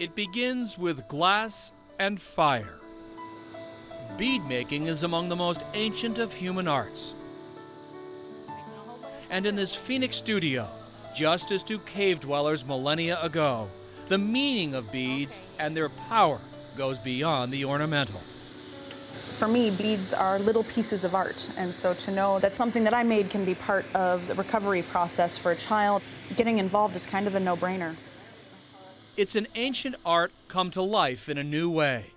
It begins with glass and fire. Bead making is among the most ancient of human arts. And in this Phoenix studio, just as to cave dwellers millennia ago, the meaning of beads and their power goes beyond the ornamental. For me, beads are little pieces of art, and so to know that something that I made can be part of the recovery process for a child, getting involved is kind of a no-brainer. It's an ancient art come to life in a new way.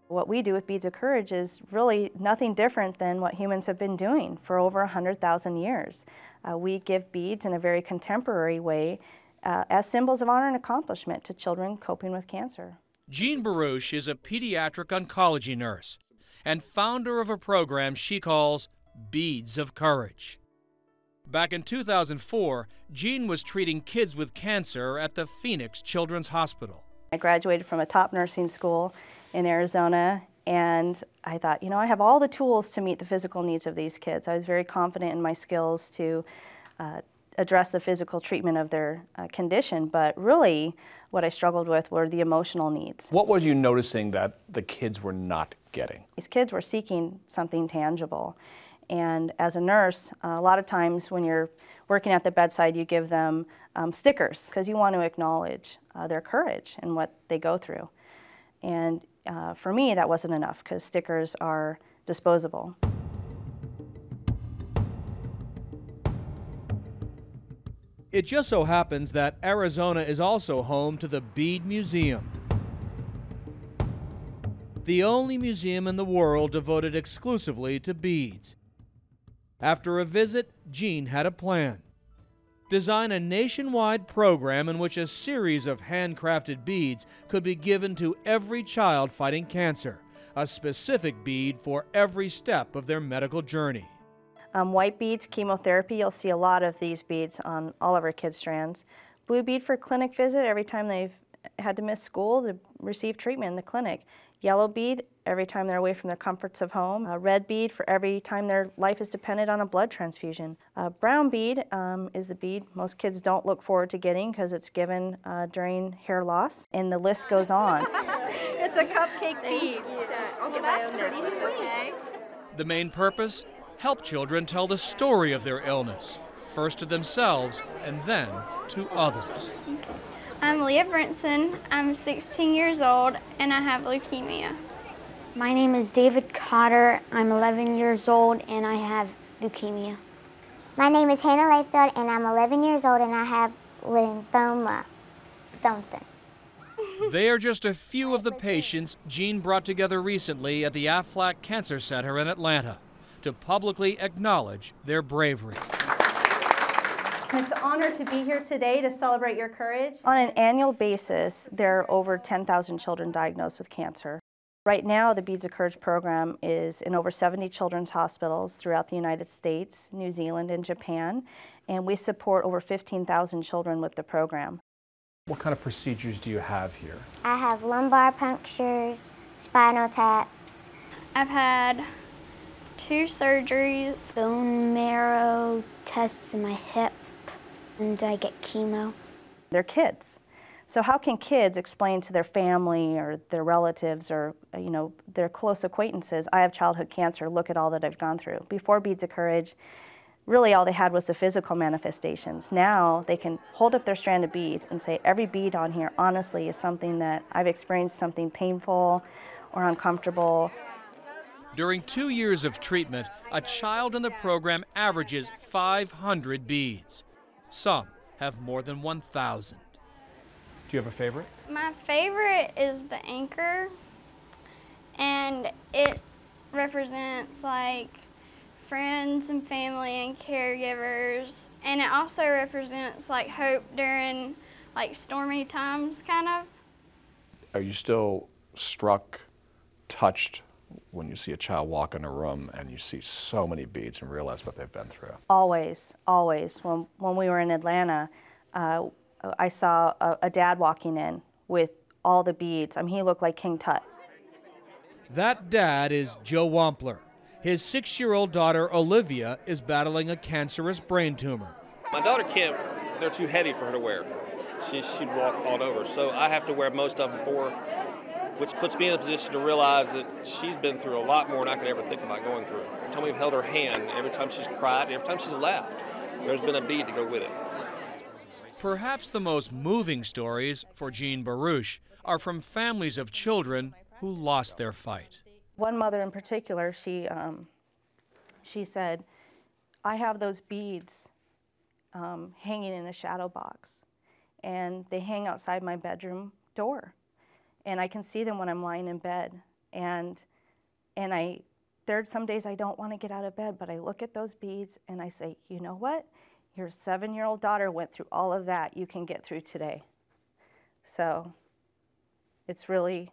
What we do with Beads of Courage is really nothing different than what humans have been doing for over 100,000 years. We give beads in a very contemporary way as symbols of honor and accomplishment to children coping with cancer. Jean Baruch is a pediatric oncology nurse and founder of a program she calls Beads of Courage. Back in 2004, Jean was treating kids with cancer at the Phoenix Children's Hospital. I graduated from a top nursing school in Arizona, and I thought, you know, I have all the tools to meet the physical needs of these kids. I was very confident in my skills to address the physical treatment of their condition, but really what I struggled with were the emotional needs. What were you noticing that the kids were not getting? These kids were seeking something tangible. And as a nurse, a lot of times when you're working at the bedside, you give them stickers because you want to acknowledge their courage and what they go through. And for me, that wasn't enough because stickers are disposable. It just so happens that Arizona is also home to the Bead Museum, the only museum in the world devoted exclusively to beads. After a visit, Jean had a plan. Design a nationwide program in which a series of handcrafted beads could be given to every child fighting cancer, a specific bead for every step of their medical journey. White beads, chemotherapy, you'll see a lot of these beads on all of our kids' strands. Blue bead for clinic visit, every time they've had to miss school to receive treatment in the clinic. Yellow bead, every time they're away from the comforts of home. Red bead for every time their life is dependent on a blood transfusion. Brown bead is the bead most kids don't look forward to getting because it's given during hair loss, and the list goes on. It's a cupcake bead. Okay, that's pretty sweet. The main purpose? Help children tell the story of their illness, first to themselves and then to others. I'm Leah Brinson. I'm 16 years old and I have leukemia. My name is David Cotter. I'm 11 years old and I have leukemia. My name is Hannah Layfield and I'm 11 years old and I have lymphoma something. They are just a few of the patients Jean brought together recently at the Aflac Cancer Center in Atlanta to publicly acknowledge their bravery. It's an honor to be here today to celebrate your courage. On an annual basis, there are over 10,000 children diagnosed with cancer. Right now, the Beads of Courage program is in over 70 children's hospitals throughout the United States, New Zealand, and Japan, and we support over 15,000 children with the program. What kind of procedures do you have here? I have lumbar punctures, spinal taps. I've had 2 surgeries. Bone marrow tests in my hip, and I get chemo. They're kids. So how can kids explain to their family or their relatives or their close acquaintances, I have childhood cancer, look at all that I've gone through. Before Beads of Courage, really all they had was the physical manifestations. Now they can hold up their strand of beads and say, every bead on here honestly is something that I've experienced something painful or uncomfortable. During 2 years of treatment, a child in the program averages 500 beads. Some have more than 1,000. Do you have a favorite? My favorite is the anchor, and it represents like friends and family and caregivers, and it also represents like hope during like stormy times, kind of. Are you still struck, touched when you see a child walk in a room and you see so many beads and realize what they've been through? Always, always. When we were in Atlanta, I saw a dad walking in with all the beads. I mean, he looked like King Tut. That dad is Joe Wampler. His 6-year-old daughter, Olivia, is battling a cancerous brain tumor. My daughter can't, they're too heavy for her to wear. she'd walk fall over. So I have to wear most of them for her, which puts me in a position to realize that she's been through a lot more than I could ever think about going through. Every time we've held her hand, every time she's cried, every time she's laughed, there's been a bead to go with it. Perhaps the most moving stories for Jean Baruch are from families of children who lost their fight. One mother in particular, she said, I have those beads hanging in a shadow box, and they hang outside my bedroom door, and I can see them when I'm lying in bed, and there's some days I don't want to get out of bed, but I look at those beads and I say, you know what? Your 7-year-old daughter went through all of that. You can get through today. So it's really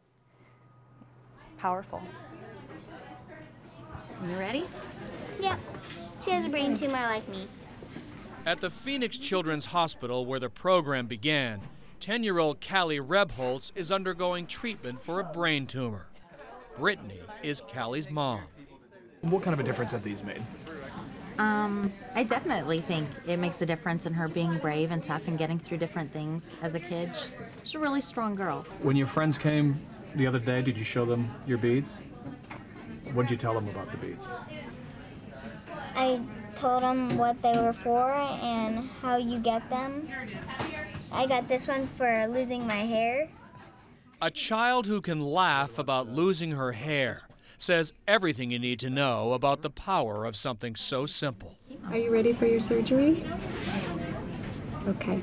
powerful. You ready? Yep. She has a brain tumor like me. At the Phoenix Children's Hospital, where the program began, 10-year-old Callie Rebholz is undergoing treatment for a brain tumor. Brittany is Callie's mom. What kind of a difference have these made? I definitely think it makes a difference in her being brave and tough and getting through different things as a kid. She's a really strong girl. When your friends came the other day, did you show them your beads? What did you tell them about the beads? I told them what they were for and how you get them. I got this one for losing my hair. A child who can laugh about losing her hair says everything you need to know about the power of something so simple. Are you ready for your surgery? Okay.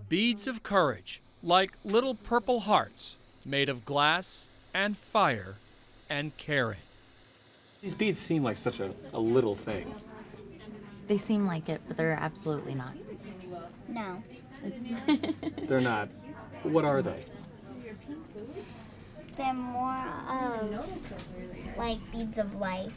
Beads of courage, like little purple hearts made of glass and fire and caring. These beads seem like such a little thing. They seem like it, but they're absolutely not. No. They're not. What are they? They're more of like beads of life.